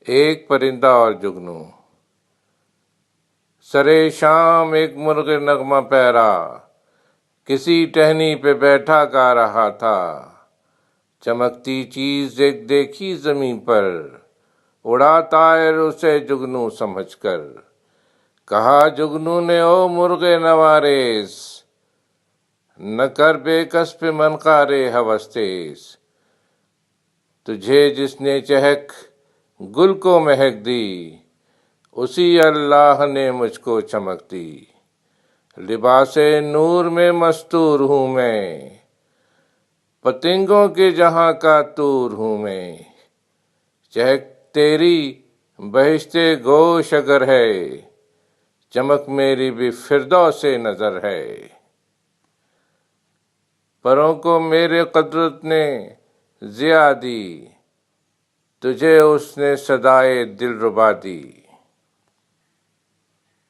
ایک پرندہ اور جگنو۔ سرے شام ایک مرغ نغمہ پیرا کسی ٹہنی پہ بیٹھا گا رہا تھا۔ چمکتی چیز ایک دیکھی زمین پر، اڑا طائر اسے جگنو سمجھ کر۔ کہا جگنو نے او مرغ نوارس، نہ کر بے کس پہ منقارِ ہوس تیز۔ تجھے جس نے چہک گل کو مہک دی، اسی اللہ نے مجھ کو چمک دی۔ لباس نور میں مستور ہوں میں، پتنگوں کے جہاں کا طور ہوں میں۔ چہک تیری بہشت گوش اگر ہے، چمک میری بھی فردوس نظر ہے۔ پروں کو میرے قدرت نے ضیاء دی، تجھے اس نے صدائے دلربا دی۔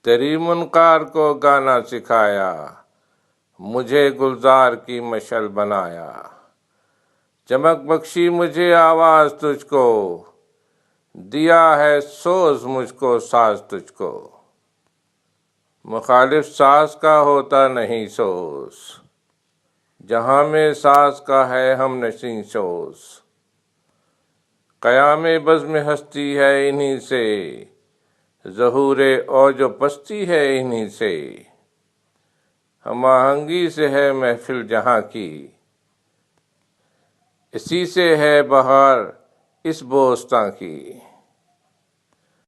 تیری منقار کو گانا سکھایا، مجھے گلزار کی مشعل بنایا۔ چمک بخشی مجھے آواز تجھ کو، دیا ہے سوز مجھ کو ساز تجھ کو۔ مخالف ساز کا ہوتا نہیں سوز، جہاں میں ساز کا ہے ہم نشیں سوز۔ قیام بزم ہستی ہے انہی سے، ظہور اوج و پستی ہے انہی سے۔ ہم آہنگی سے ہے محفل جہاں کی، اسی سے ہے بہار اس بوستاں کی۔